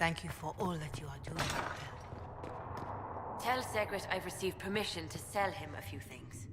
Thank you for all that you are doing, Doctor. Tell Segret I've received permission to sell him a few things.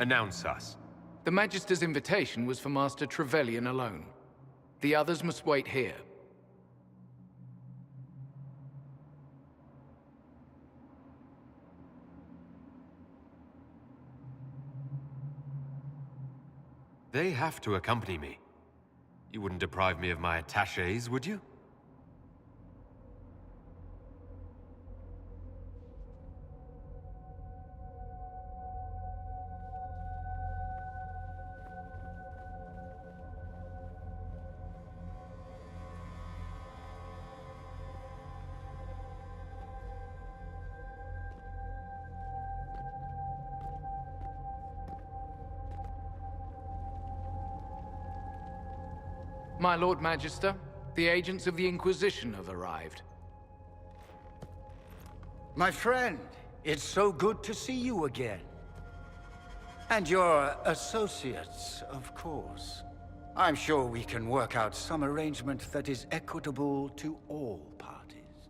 Announce us. The Magister's invitation was for Master Trevelyan alone. The others must wait here. They have to accompany me. You wouldn't deprive me of my attachés, would you? My Lord Magister, the agents of the Inquisition have arrived. My friend, it's so good to see you again. And your associates, of course. I'm sure we can work out some arrangement that is equitable to all parties.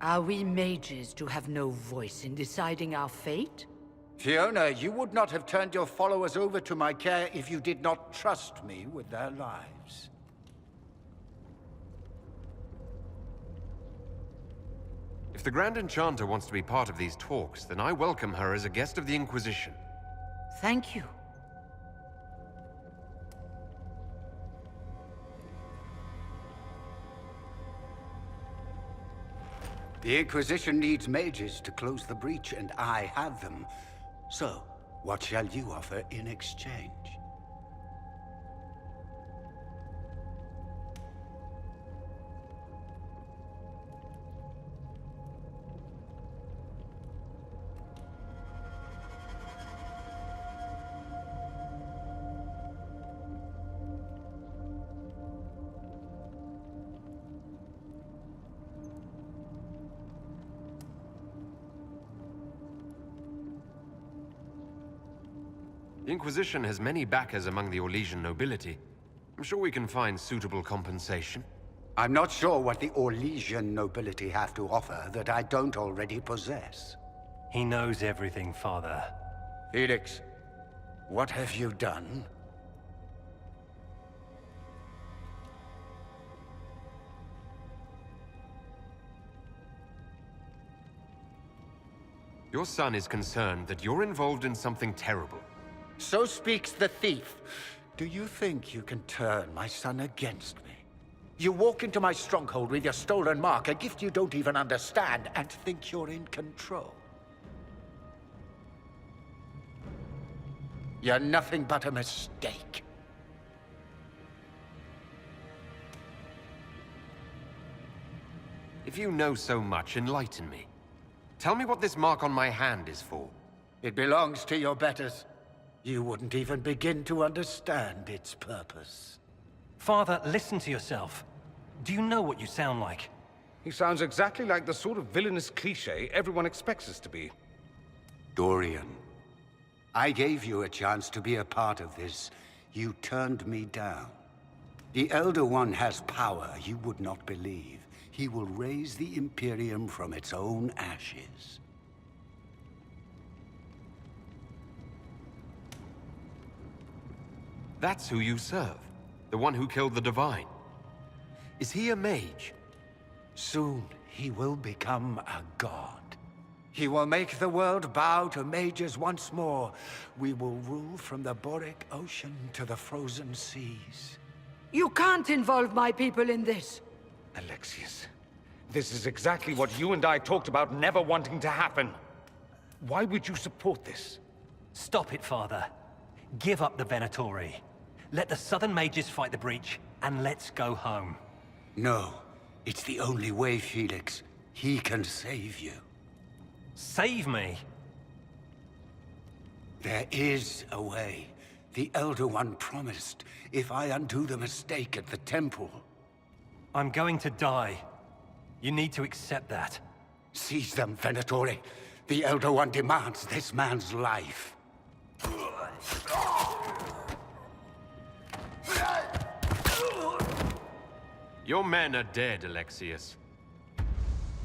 Are we mages to have no voice in deciding our fate? Fiona, you would not have turned your followers over to my care if you did not trust me with their lives. If the Grand Enchanter wants to be part of these talks, then I welcome her as a guest of the Inquisition. Thank you. The Inquisition needs mages to close the breach, and I have them. So, what shall you offer in exchange? The Inquisition has many backers among the Orlesian nobility. I'm sure we can find suitable compensation. I'm not sure what the Orlesian nobility have to offer that I don't already possess. He knows everything, Father. Felix, What have you done? Your son is concerned that you're involved in something terrible. So speaks the thief. Do you think you can turn my son against me? You walk into my stronghold with your stolen mark, a gift you don't even understand, and think you're in control. You're nothing but a mistake. If you know so much, enlighten me. Tell me what this mark on my hand is for. It belongs to your betters. You wouldn't even begin to understand its purpose. Father, listen to yourself. Do you know what you sound like? He sounds exactly like the sort of villainous cliché everyone expects us to be. Dorian, I gave you a chance to be a part of this. You turned me down. The Elder One has power you would not believe. He will raise the Imperium from its own ashes. That's who you serve. The one who killed the Divine. Is he a mage? Soon, he will become a god. He will make the world bow to mages once more. We will rule from the Boric Ocean to the frozen seas. You can't involve my people in this. Alexius, this is exactly what you and I talked about never wanting to happen. Why would you support this? Stop it, Father. Give up the Venatori. Let the Southern Mages fight the breach, and let's go home. No, it's the only way, Felix. He can save you. Save me? There is a way. The Elder One promised, if I undo the mistake at the temple. I'm going to die. You need to accept that. Seize them, Venatori. The Elder One demands this man's life. Your men are dead, Alexius.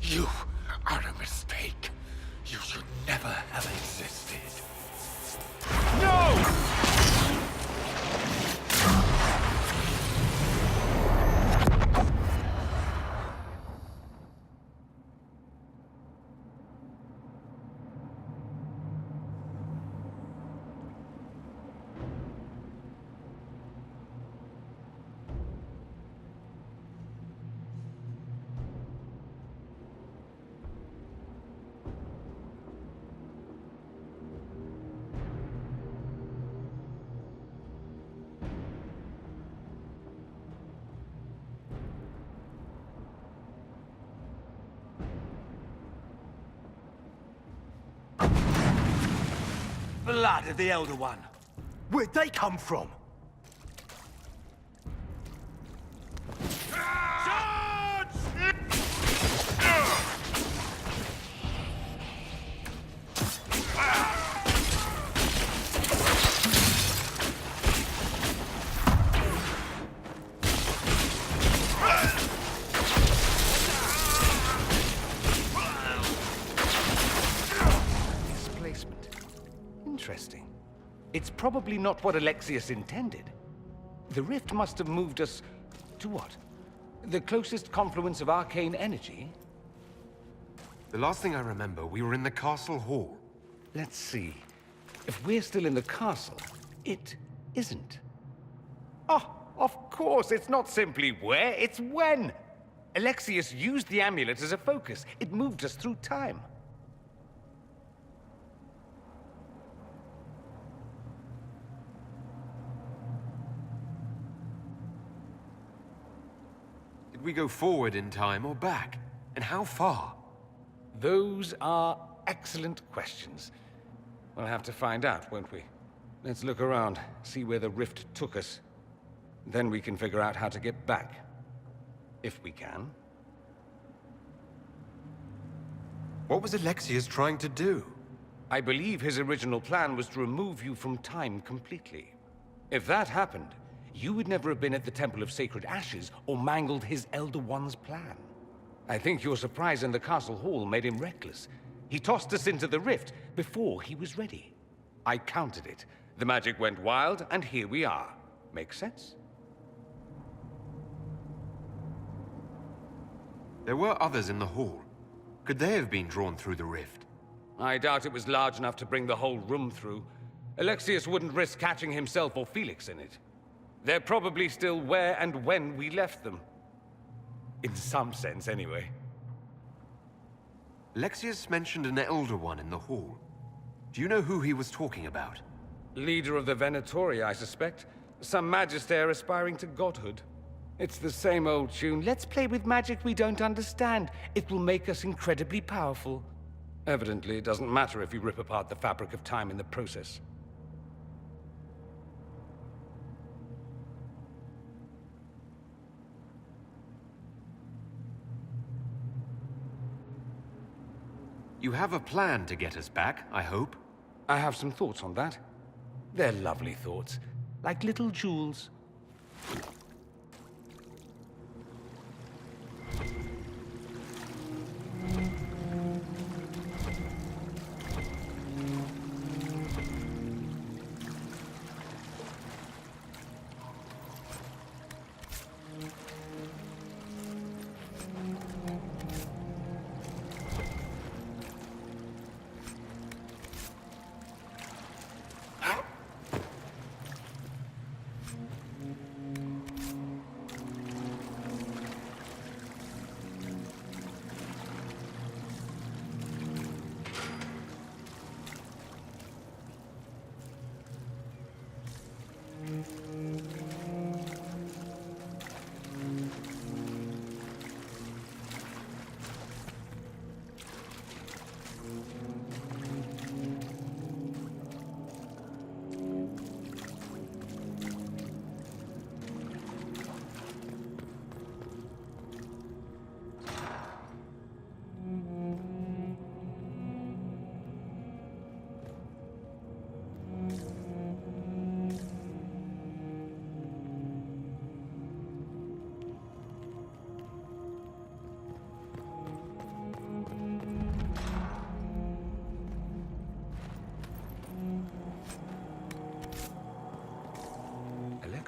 You are a mistake. You should never have existed. Blood of the Elder One. Where'd they come from? Displacement. Interesting. It's probably not what Alexius intended. The rift must have moved us to what? The closest confluence of arcane energy? The last thing I remember, we were in the castle hall. Let's see. If we're still in the castle, it isn't. Oh, of course, it's not simply where, it's when! Alexius used the amulet as a focus. It moved us through time. Did we go forward in time or back? And how far? Those are excellent questions. We'll have to find out, won't we? Let's look around, see where the rift took us. Then we can figure out how to get back. If we can. What was Alexius trying to do? I believe his original plan was to remove you from time completely. If that happened, you would never have been at the Temple of Sacred Ashes or mangled his Elder One's plan. I think your surprise in the castle hall made him reckless. He tossed us into the rift before he was ready. I countered it. The magic went wild, and here we are. Make sense? There were others in the hall. Could they have been drawn through the rift? I doubt it was large enough to bring the whole room through. Alexius wouldn't risk catching himself or Felix in it. They're probably still where and when we left them. In some sense, anyway. Alexius mentioned an Elder One in the hall. Do you know who he was talking about? Leader of the Venatori, I suspect. Some magister aspiring to godhood. It's the same old tune. Let's play with magic we don't understand. It will make us incredibly powerful. Evidently, it doesn't matter if you rip apart the fabric of time in the process. You have a plan to get us back, I hope? I have some thoughts on that. They're lovely thoughts, like little jewels.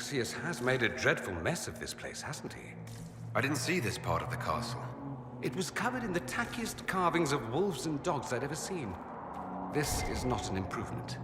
Alexius has made a dreadful mess of this place, hasn't he? I didn't see this part of the castle. It was covered in the tackiest carvings of wolves and dogs I'd ever seen. This is not an improvement.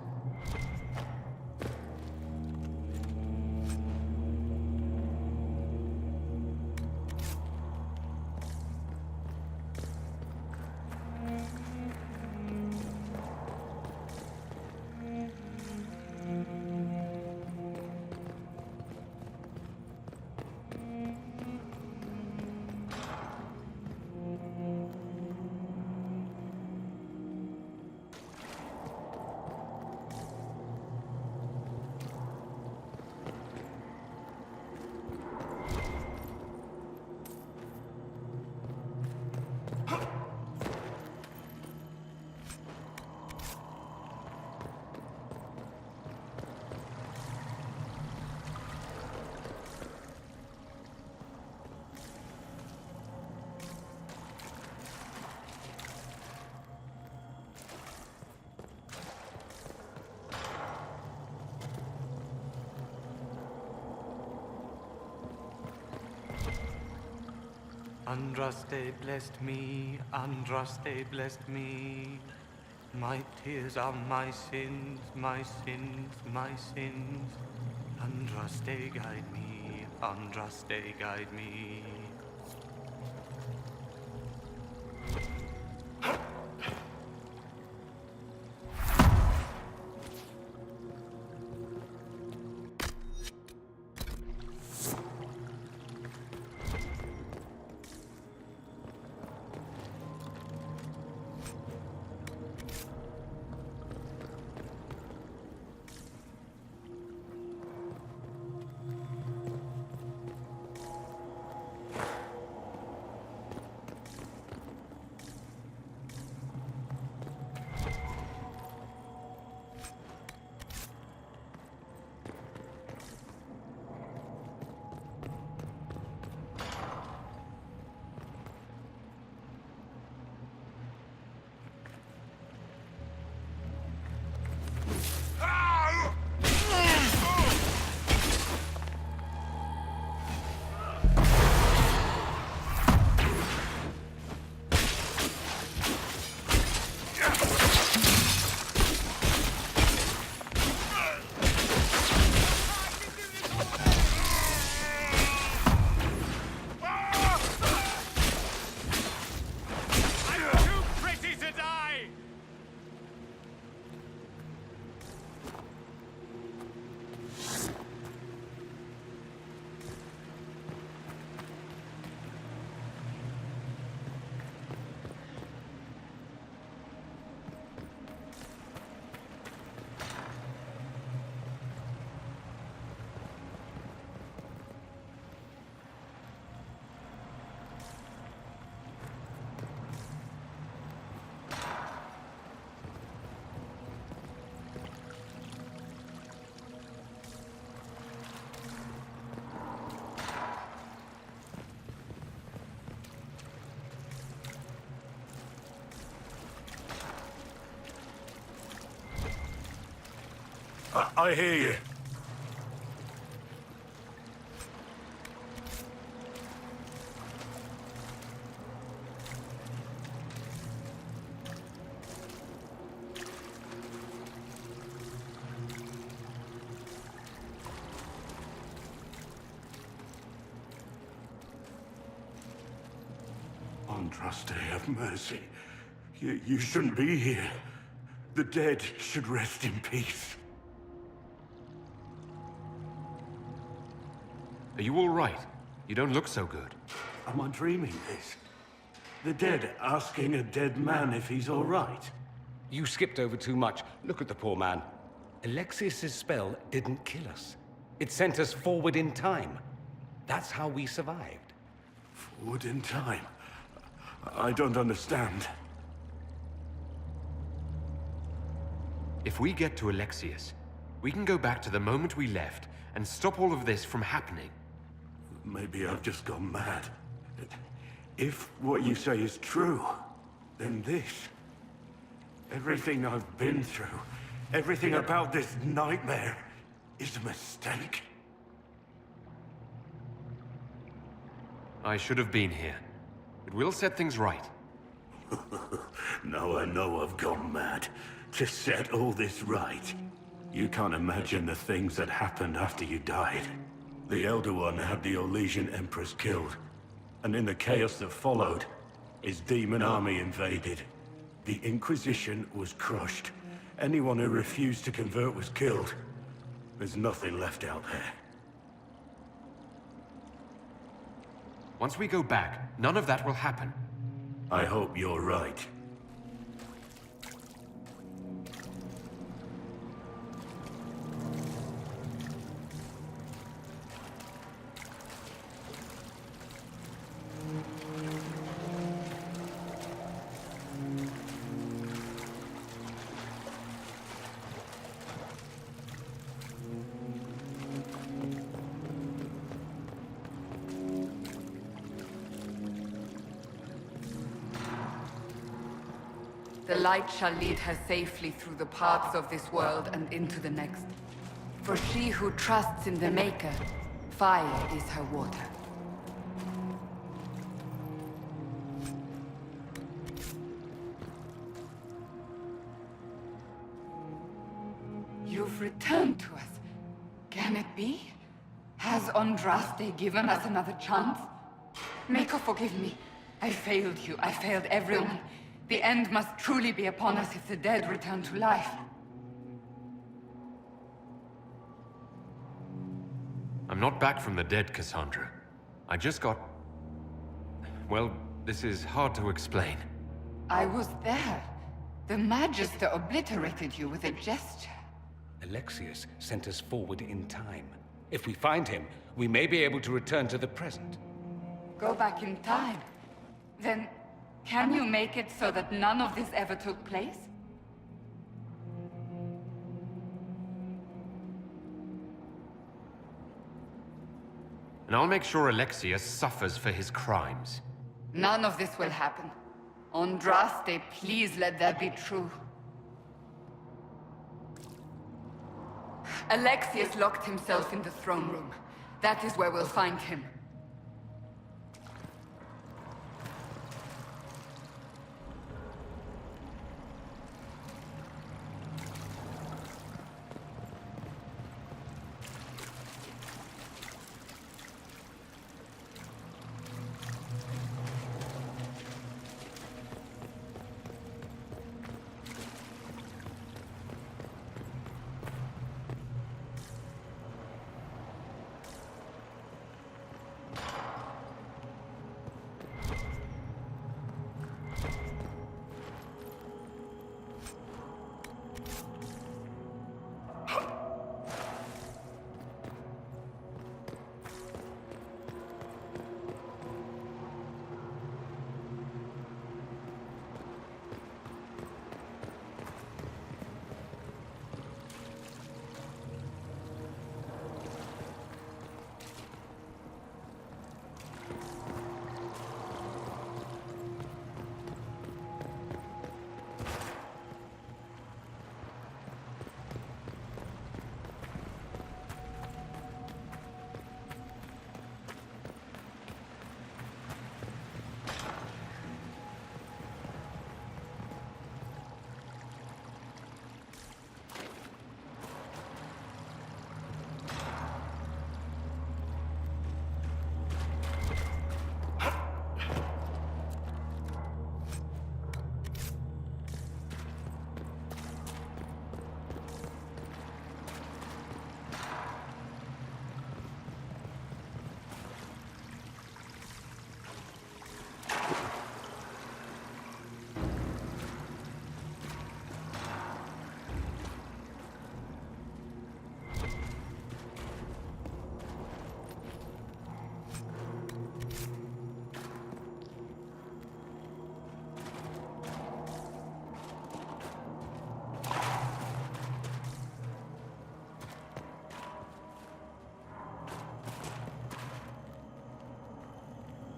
Andraste blessed me, Andraste blessed me. My tears are my sins, my sins, my sins. Andraste guide me, Andraste guide me. I hear you. Andraste, have mercy. You shouldn't be here. The dead should rest in peace. Are you all right? You don't look so good. Am I dreaming this? The dead asking a dead man if he's all right? You skipped over too much. Look at the poor man. Alexius's spell didn't kill us. It sent us forward in time. That's how we survived. Forward in time? I don't understand. If we get to Alexius, we can go back to the moment we left and stop all of this from happening. Maybe I've just gone mad. If what you say is true, then this... everything I've been through, everything about this nightmare, is a mistake. I should have been here. But we'll set things right. Now I know I've gone mad. To set all this right. You can't imagine the things that happened after you died. The Elder One had the Orlesian Empress killed. And in the chaos that followed, his demon army invaded. The Inquisition was crushed. Anyone who refused to convert was killed. There's nothing left out there. Once we go back, none of that will happen. I hope you're right. The light shall lead her safely through the paths of this world and into the next. For she who trusts in the Maker, fire is her water. You've returned to us. Can it be? Has Andraste given us another chance? Maker, forgive me. I failed you. I failed everyone. The end must truly be upon us if the dead return to life. I'm not back from the dead, Cassandra. I just got... well, this is hard to explain. I was there. The Magister obliterated you with a gesture. Alexius sent us forward in time. If we find him, we may be able to return to the present. Go back in time? Then, can you make it so that none of this ever took place? And I'll make sure Alexius suffers for his crimes. None of this will happen. Andraste, please let that be true. Alexius locked himself in the throne room. That is where we'll find him.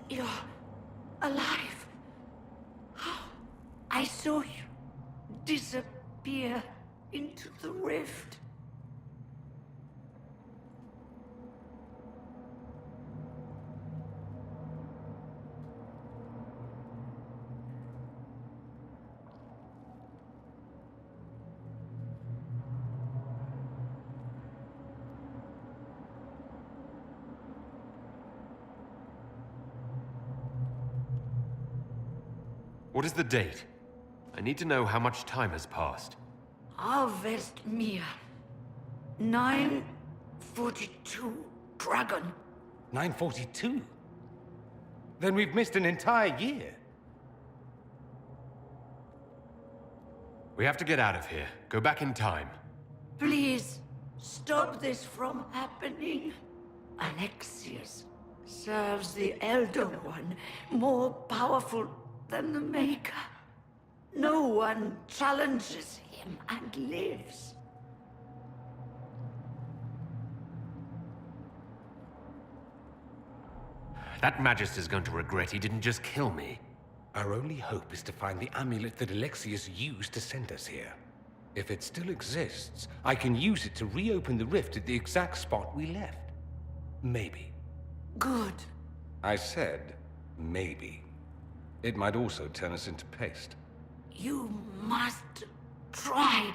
You're alive. How? I saw you disappear into the rift. What is the date? I need to know how much time has passed. Harvest Mir. 942 Dragon. 942? Then we've missed an entire year. We have to get out of here. Go back in time. Please, stop this from happening. Alexius serves the Elder One, more powerful than the Maker. No one challenges him and lives. That Magister's going to regret he didn't just kill me. Our only hope is to find the amulet that Alexius used to send us here. If it still exists, I can use it to reopen the rift at the exact spot we left. Maybe. Good. I said, maybe. It might also turn us into paste. You must try.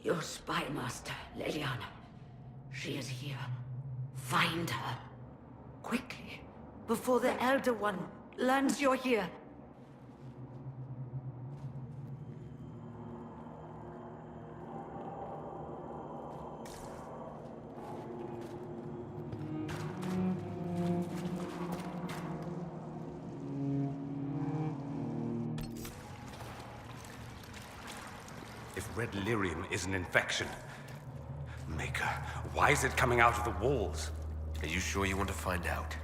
Your spy master, Leliana. She is here. Find her. Quickly, before the Elder One learns you're here. If red lyrium is an infection... Maker, why is it coming out of the walls? Are you sure you want to find out?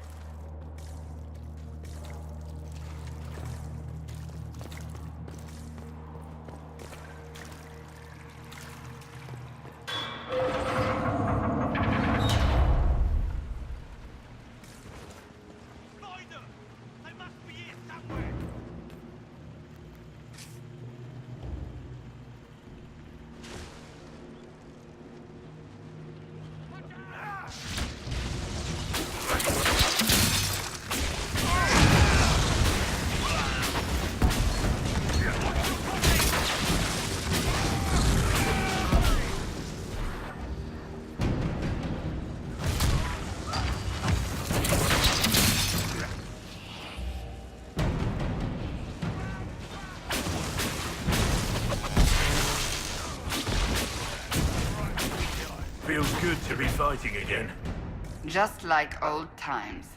Feels good to be fighting again. Just like old times.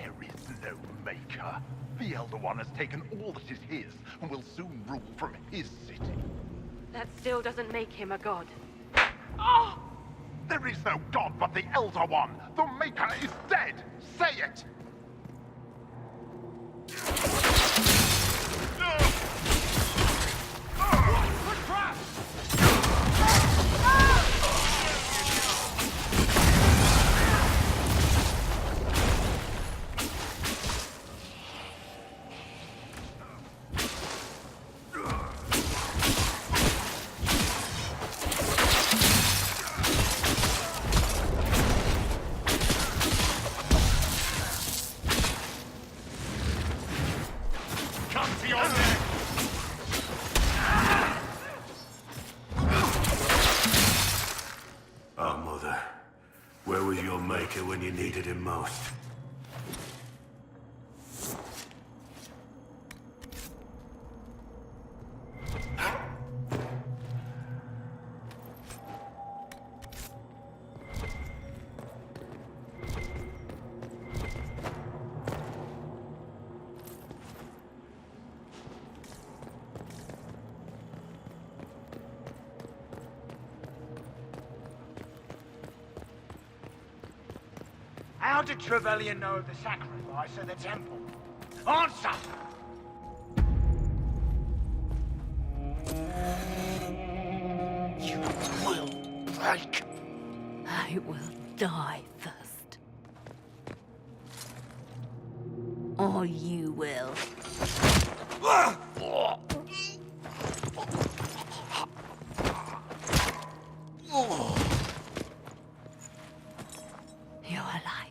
There is no Maker. The Elder One has taken all that is his, and will soon rule from his city. That still doesn't make him a god. Ah! There is no god but the Elder One! The Maker is dead! Say it! Our mother. Where was your Maker when you needed him most? How did Trevelyan know of the sacrifice at the temple? Answer! You will break. I will die first. Or you will. You're alive.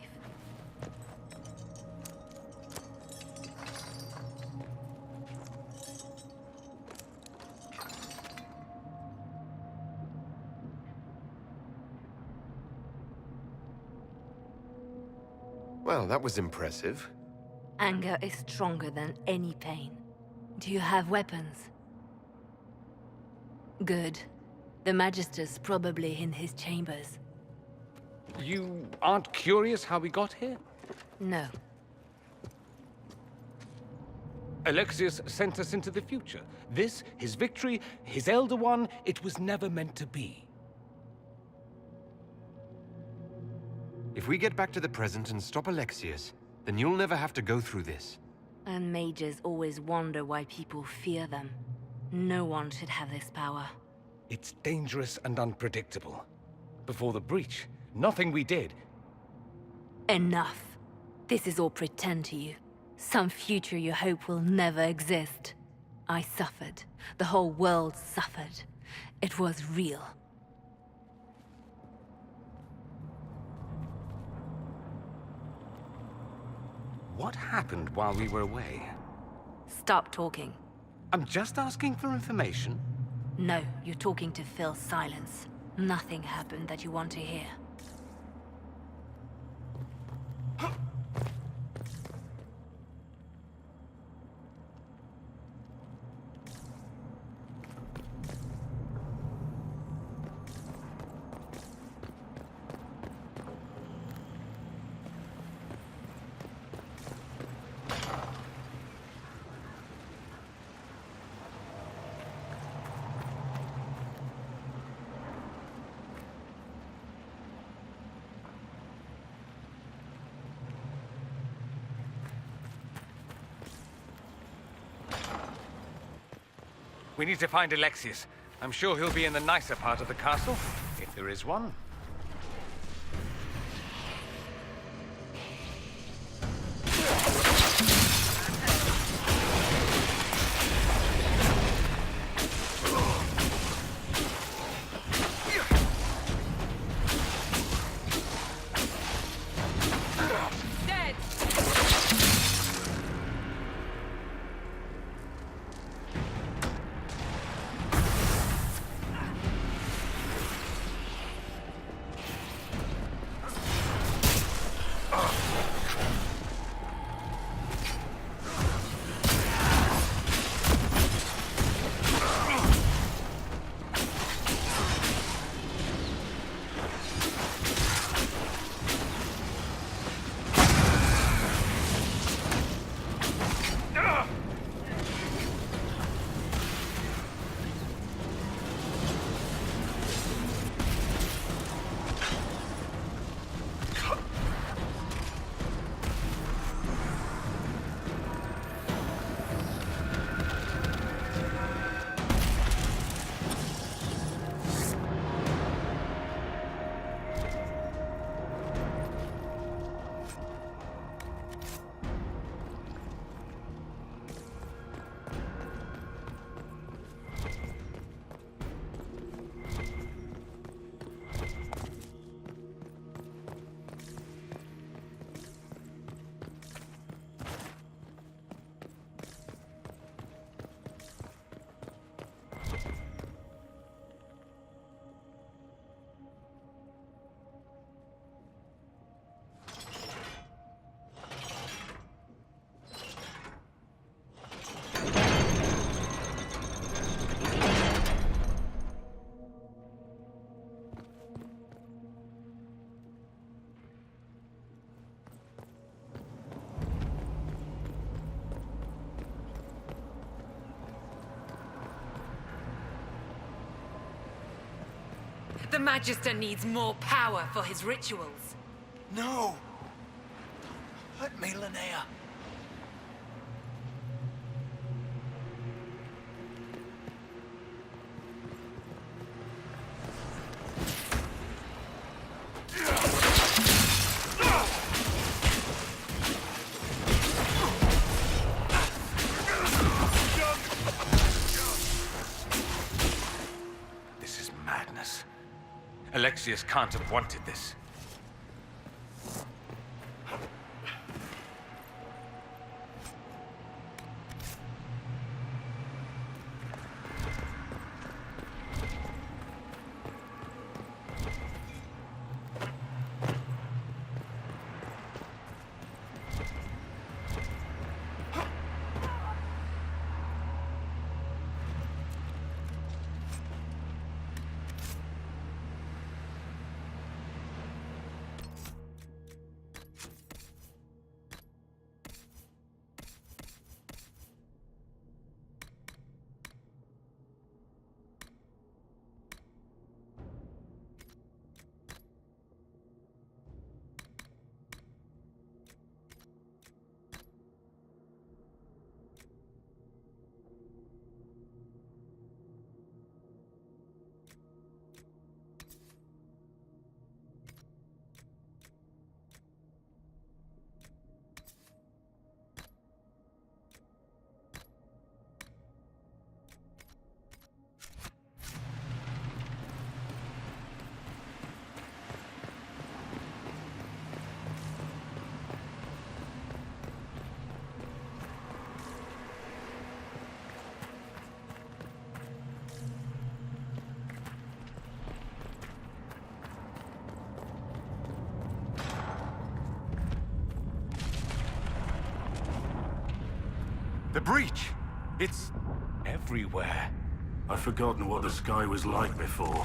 Well, that was impressive. Anger is stronger than any pain. Do you have weapons? Good. The Magister's probably in his chambers. You aren't curious how we got here? No. Alexius sent us into the future. This, his victory, his Elder One, it was never meant to be. If we get back to the present and stop Alexius, then you'll never have to go through this. And mages always wonder why people fear them. No one should have this power. It's dangerous and unpredictable. Before the breach, nothing we did. Enough. This is all pretend to you. Some future you hope will never exist. I suffered. The whole world suffered. It was real. What happened while we were away? Stop talking. I'm just asking for information. No, you're talking to fill silence. Nothing happened that you want to hear. We need to find Alexius. I'm sure he'll be in the nicer part of the castle, if there is one. The Magister needs more power for his rituals. No! Don't hurt me, Linnea. This is madness. Alexius can't have wanted this. The breach! It's everywhere. I've forgotten what the sky was like before.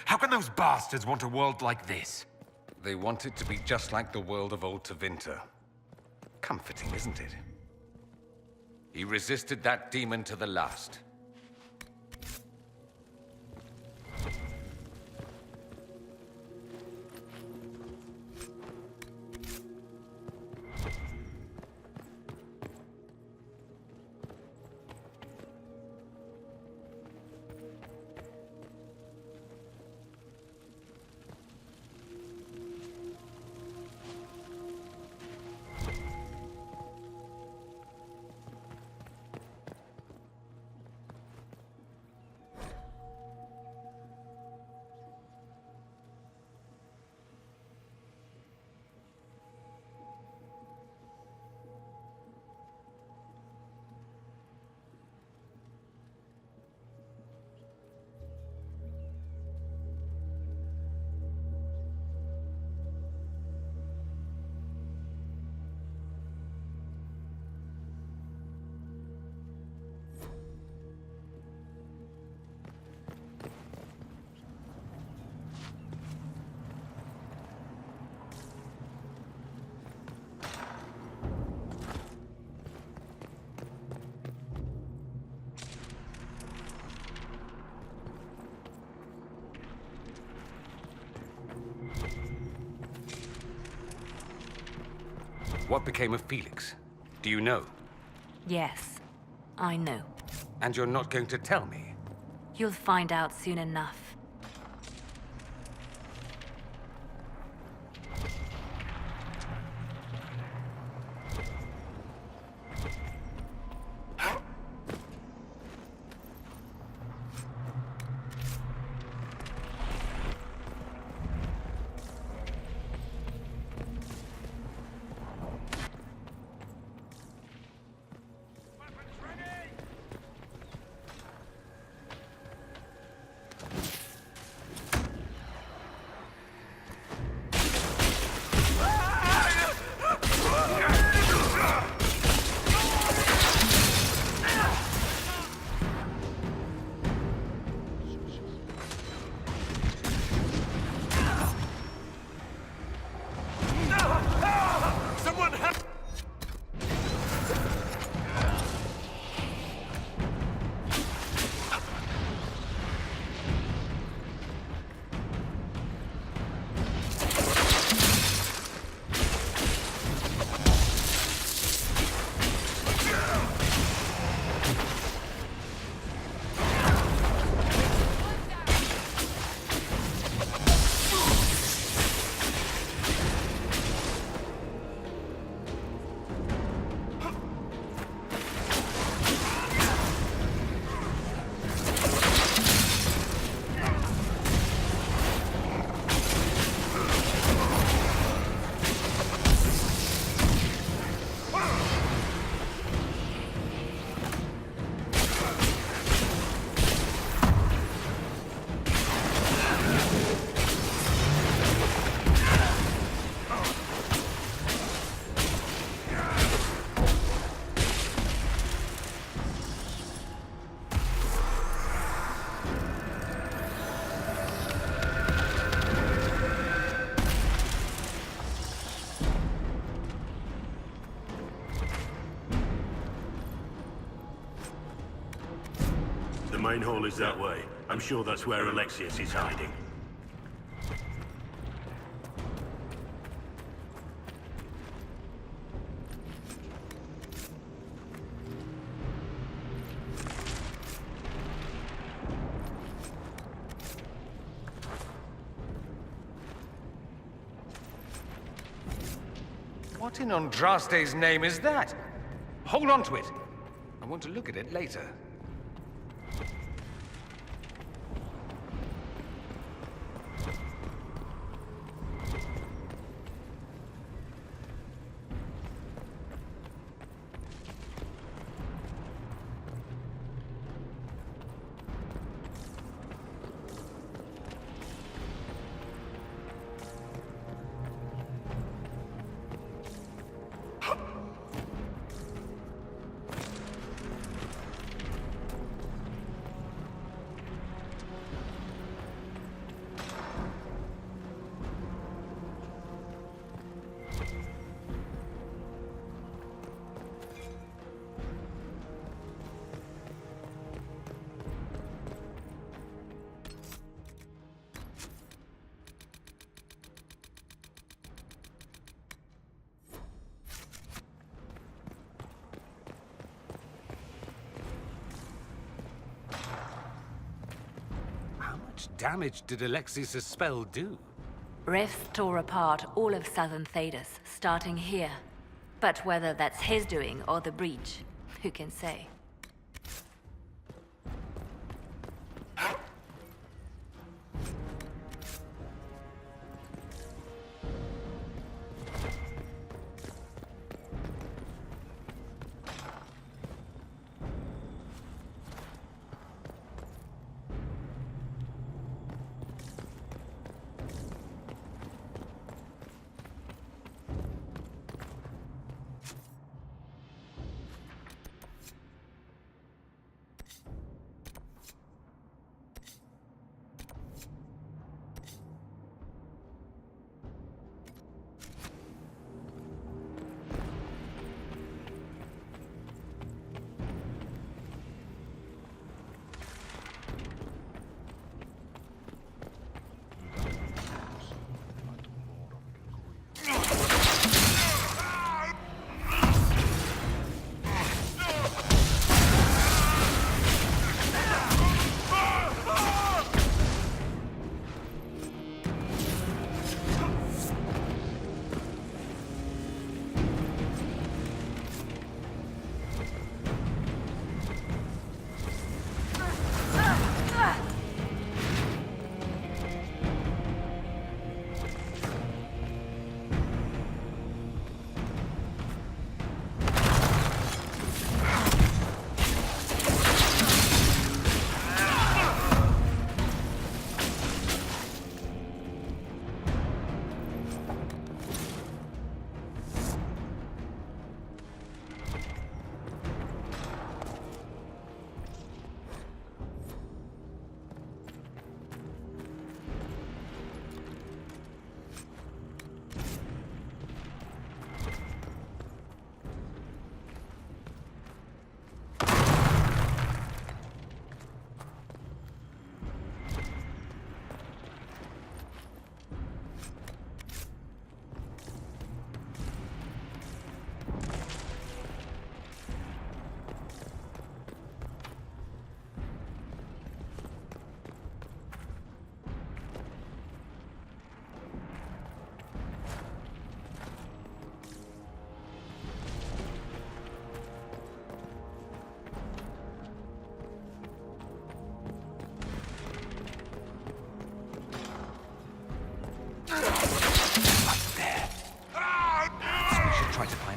How can those bastards want a world like this? They want it to be just like the world of old Tevinter. Comforting, isn't it? He resisted that demon to the last. What became of Felix? Do you know? Yes, I know. And you're not going to tell me? You'll find out soon enough. The main hall is that way. I'm sure that's where Alexius is hiding. What in Andraste's name is that? Hold on to it. I want to look at it later. much damage did Alexius' spell do? Rifts tore apart all of southern Thedas, starting here. But whether that's his doing or the breach, who can say?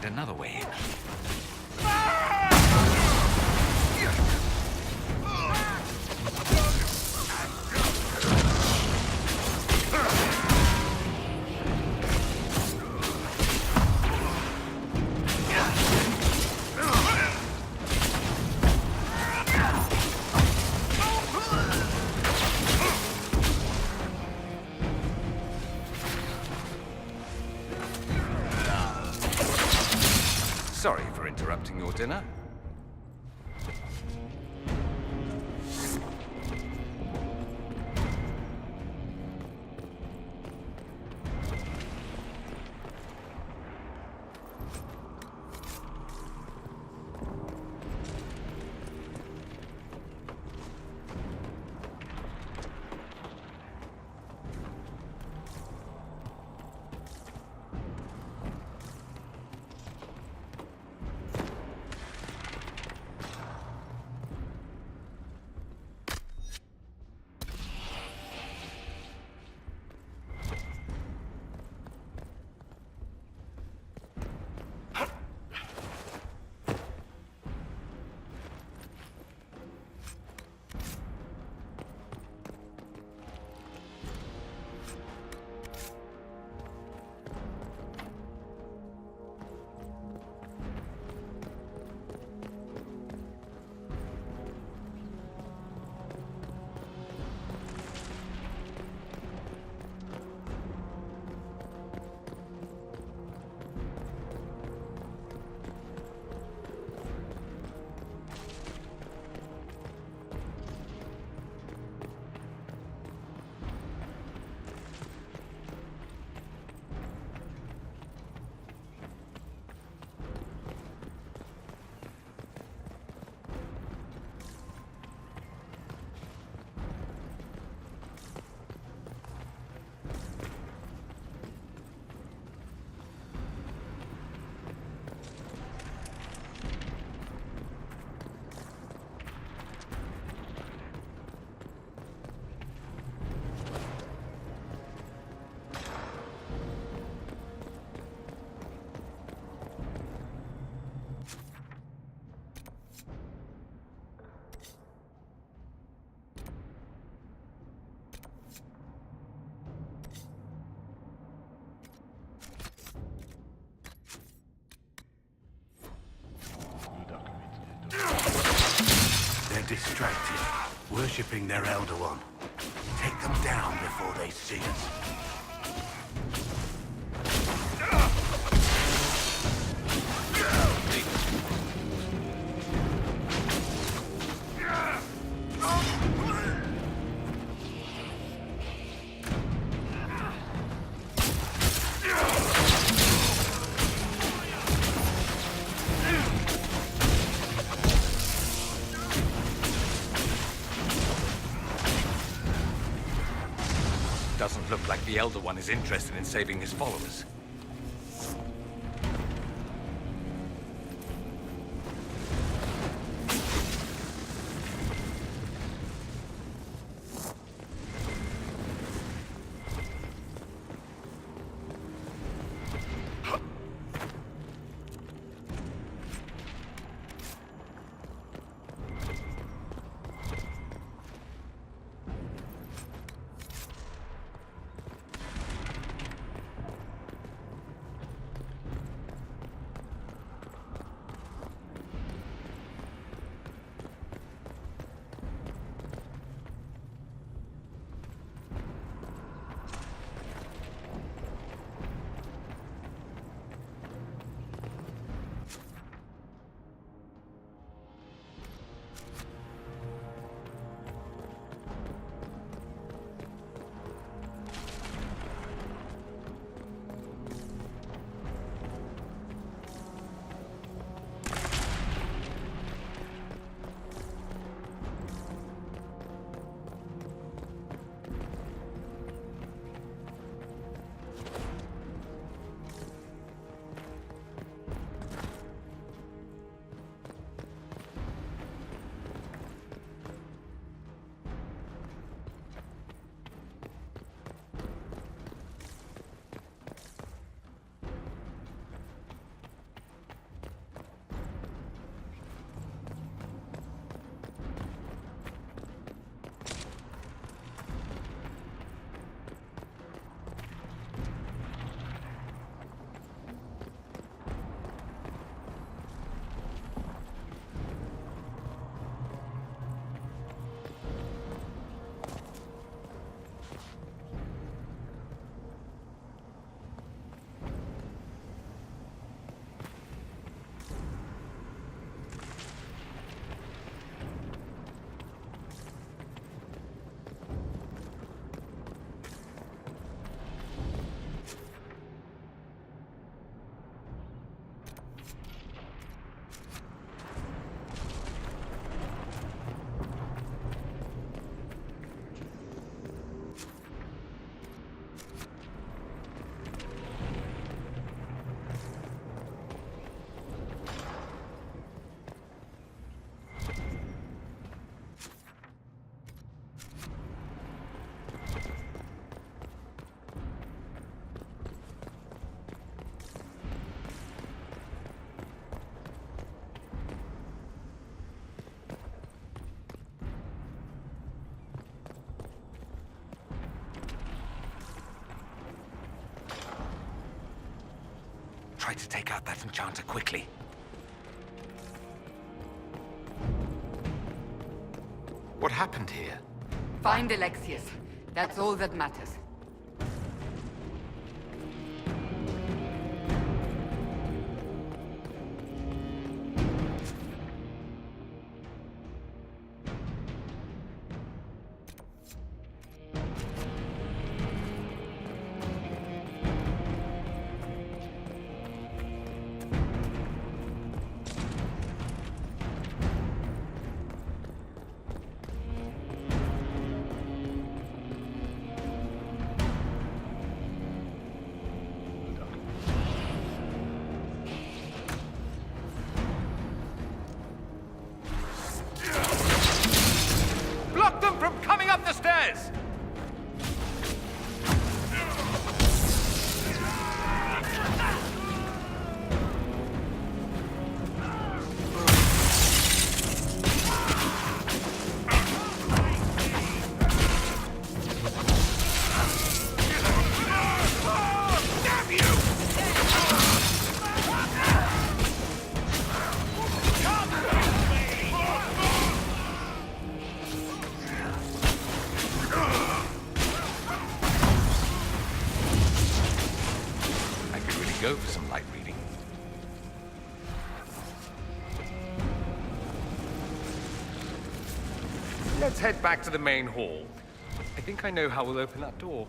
Another way in. Sorry for interrupting your dinner. distracted, worshipping their Elder One. Take them down before they see us. Doesn't look like the Elder One is interested in saving his followers. Try to take out that enchanter quickly. What happened here? Find Alexius. That's all that matters. Block them from coming up the stairs! go for some light reading. Let's head back to the main hall. I think I know how we'll open that door.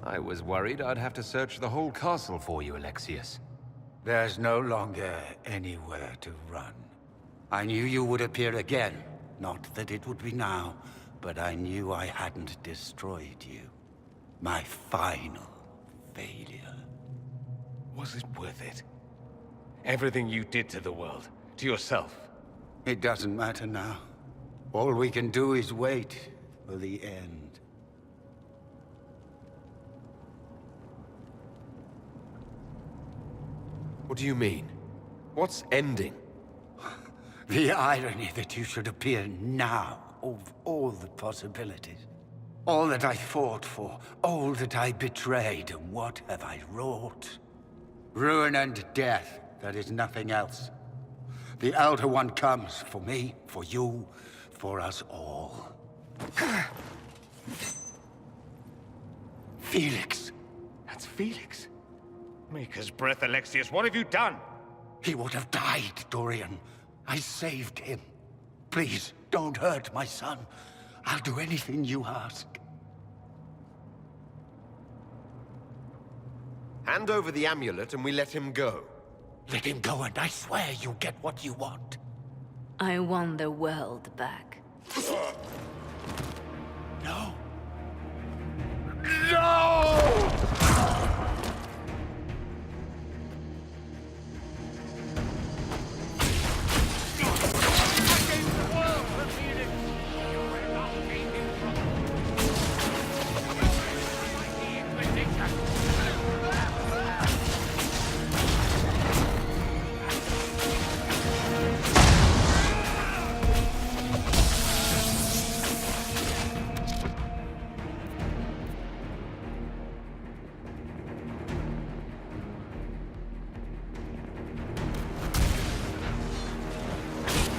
I was worried I'd have to search the whole castle for you, Alexius. There's no longer anywhere to run. I knew you would appear again. Not that it would be now, but I knew I hadn't destroyed you. My final failure. Was it worth it? Everything you did to the world, to yourself. It doesn't matter now. All we can do is wait for the end. What do you mean? What's ending? The irony that you should appear now, of all the possibilities. All that I fought for, all that I betrayed, and what have I wrought? Ruin and death, that is nothing else. The Elder One comes for me, for you, for us all. Felix. That's Felix. Maker's breath, Alexius, what have you done? He would have died, Dorian. I saved him. Please, don't hurt my son. I'll do anything you ask. Hand over the amulet and we let him go. Let him go and I swear you'll get what you want. I want the world back. No! No!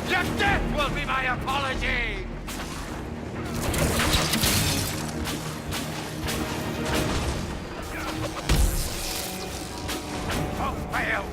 Your death will be my apology! Oh, fail!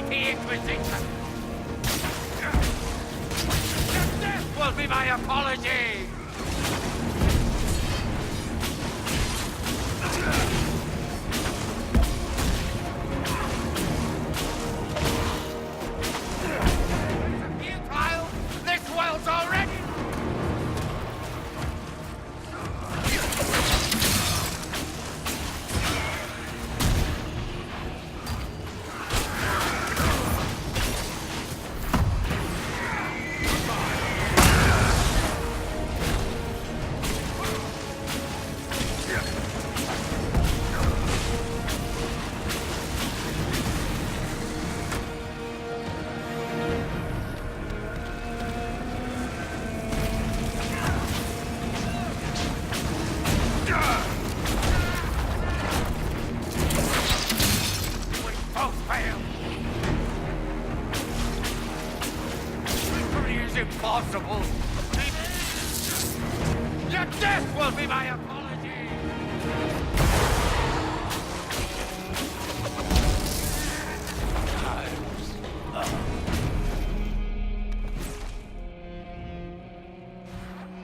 The Inquisition! Your death will be my apology! Futile! This world's already... Impossible! Your death will be my apology!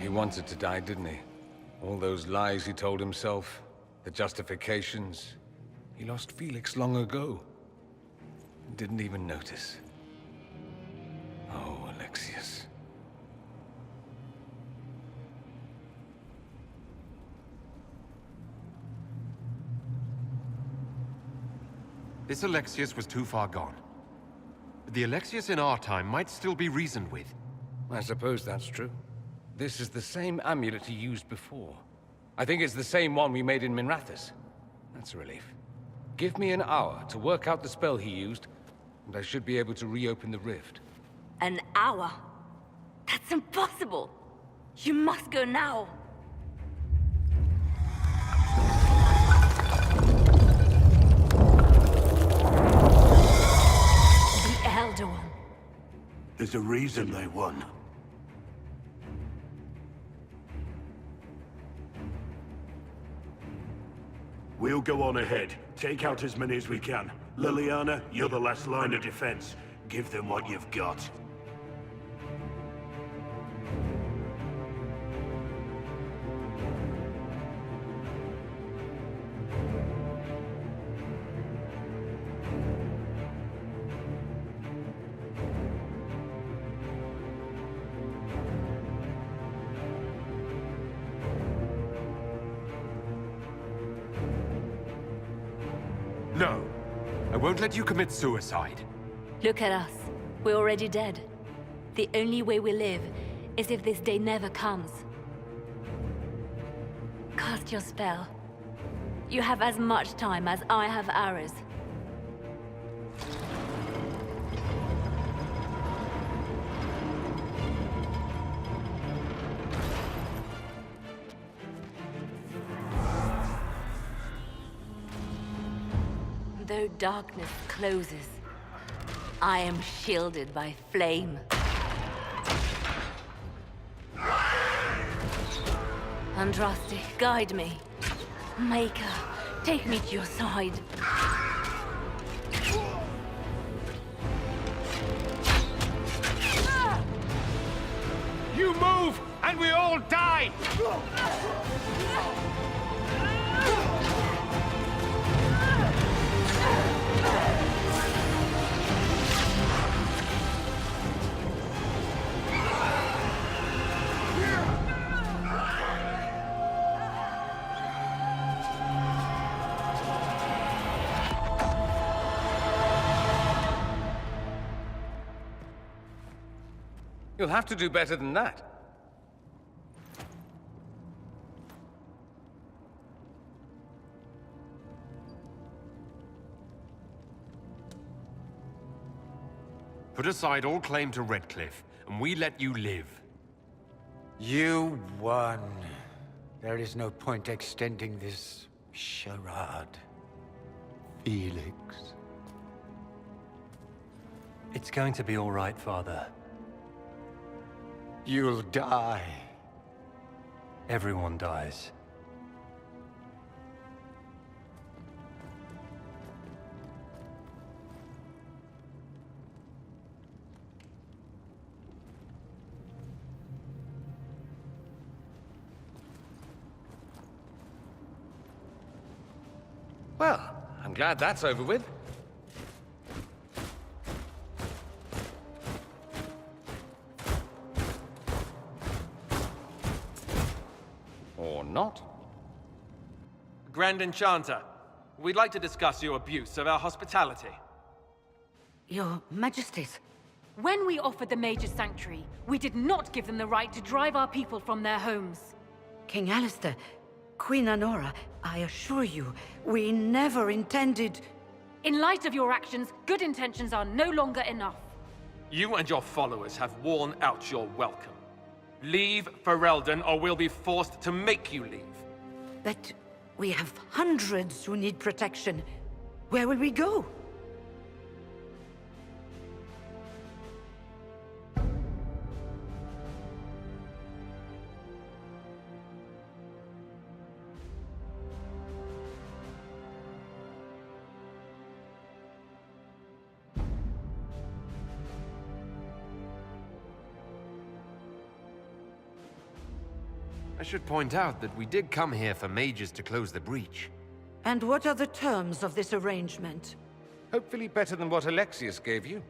He wanted to die, didn't he? All those lies he told himself, the justifications. He lost Felix long ago. Didn't even notice. Oh, Alexius. This Alexius was too far gone. The Alexius in our time might still be reasoned with. I suppose that's true. This is the same amulet he used before. I think it's the same one we made in Minrathous. That's a relief. Give me an hour to work out the spell he used, and I should be able to reopen the rift. An hour? That's impossible! You must go now! The Elder One. There's a reason they won. We'll go on ahead. Take out as many as we can. Liliana, you're the last line of defense. Give them what you've got. No. I won't let you commit suicide. Look at us. We're already dead. The only way we live is if this day never comes. Cast your spell. You have as much time as I have arrows. Though darkness closes, I am shielded by flame. Andraste, guide me. Maker, take me to your side. You move, and we all die! You'll have to do better than that. Put aside all claim to Redcliffe, and we let you live. You won. There is no point extending this charade. Felix. It's going to be all right, Father. You'll die. Everyone dies. Well, I'm glad that's over with. Or not. Grand Enchanter, we'd like to discuss your abuse of our hospitality. Your Majesties. When we offered the Mage's Sanctuary, we did not give them the right to drive our people from their homes. King Alistair, Queen Anora, I assure you, we never intended... In light of your actions, good intentions are no longer enough. You and your followers have worn out your welcome. Leave Ferelden, or we'll be forced to make you leave. But we have hundreds who need protection. Where will we go? I should point out that we did come here for mages to close the breach. And what are the terms of this arrangement? Hopefully better than what Alexius gave you.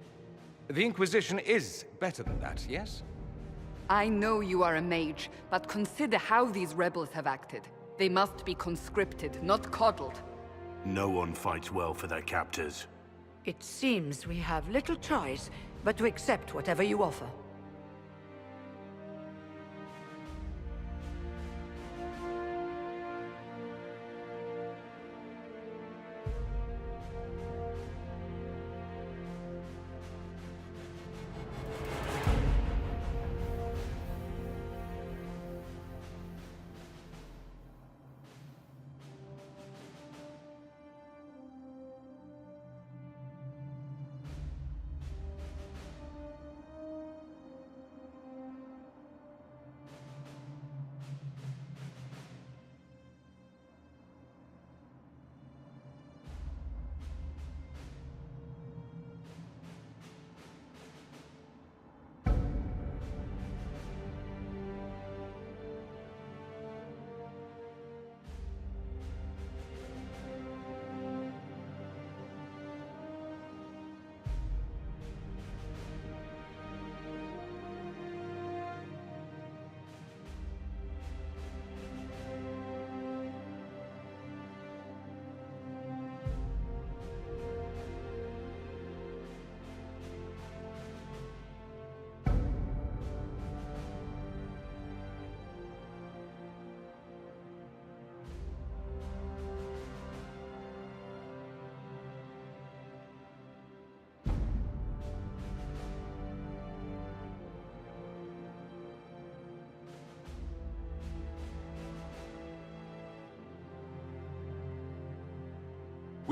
The Inquisition is better than that, yes? I know you are a mage, but consider how these rebels have acted. They must be conscripted, not coddled. No one fights well for their captors. It seems we have little choice but to accept whatever you offer.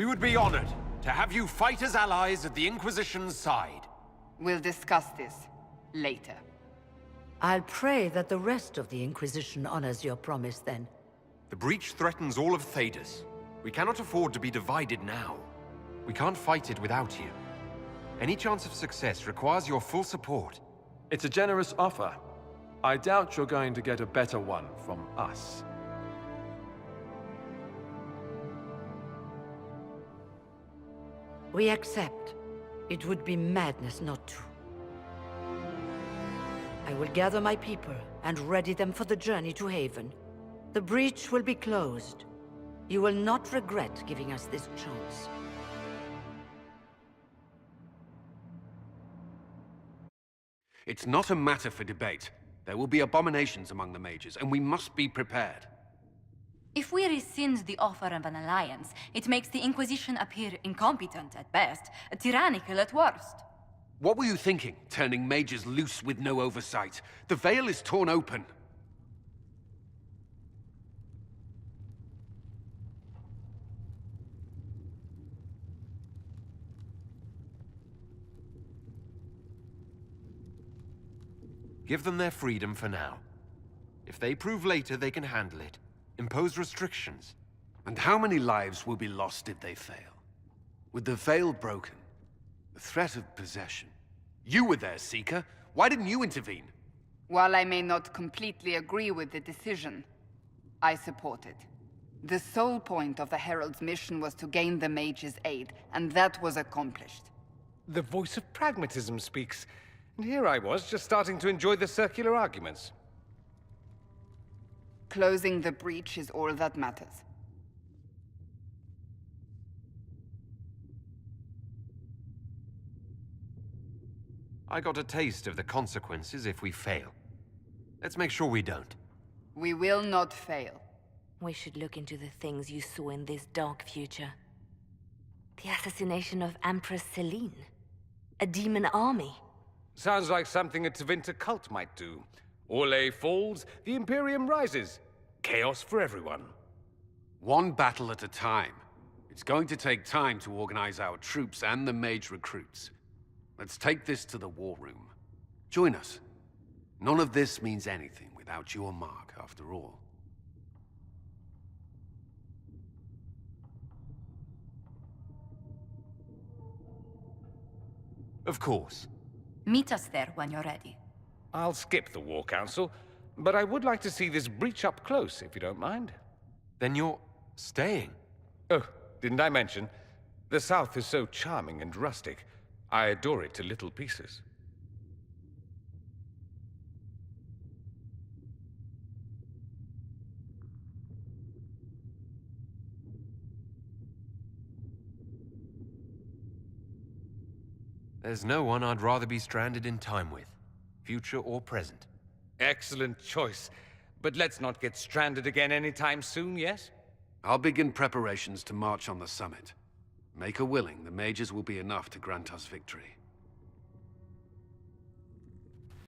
We would be honored to have you fight as allies at the Inquisition's side. We'll discuss this later. I'll pray that the rest of the Inquisition honors your promise then. The breach threatens all of Thedas. We cannot afford to be divided now. We can't fight it without you. Any chance of success requires your full support. It's a generous offer. I doubt you're going to get a better one from us. We accept. It would be madness not to. I will gather my people and ready them for the journey to Haven. The breach will be closed. You will not regret giving us this chance. It's not a matter for debate. There will be abominations among the mages, and we must be prepared. If we rescind the offer of an alliance, it makes the Inquisition appear incompetent at best, tyrannical at worst. What were you thinking, turning mages loose with no oversight? The veil is torn open. Give them their freedom for now. If they prove later they can handle it, impose restrictions. And how many lives will be lost if they fail? With the veil broken, the threat of possession. You were there, Seeker. Why didn't you intervene? While I may not completely agree with the decision, I support it. The sole point of the Herald's mission was to gain the mage's aid, and that was accomplished. The voice of pragmatism speaks. And here I was, just starting to enjoy the circular arguments. Closing the breach is all that matters. I got a taste of the consequences if we fail. Let's make sure we don't. We will not fail. We should look into the things you saw in this dark future. The assassination of Empress Celine. A demon army. Sounds like something a Tevinter cult might do. Orlais falls, the Imperium rises. Chaos for everyone. One battle at a time. It's going to take time to organize our troops and the mage recruits. Let's take this to the war room. Join us. None of this means anything without your mark, after all. Of course. Meet us there when you're ready. I'll skip the War Council, but I would like to see this breach up close, if you don't mind. Then you're staying? Oh, didn't I mention? The South is so charming and rustic. I adore it to little pieces. There's no one I'd rather be stranded in time with, future or present. Excellent choice. But let's not get stranded again anytime soon, yes? I'll begin preparations to march on the summit. Maker willing, the mages will be enough to grant us victory.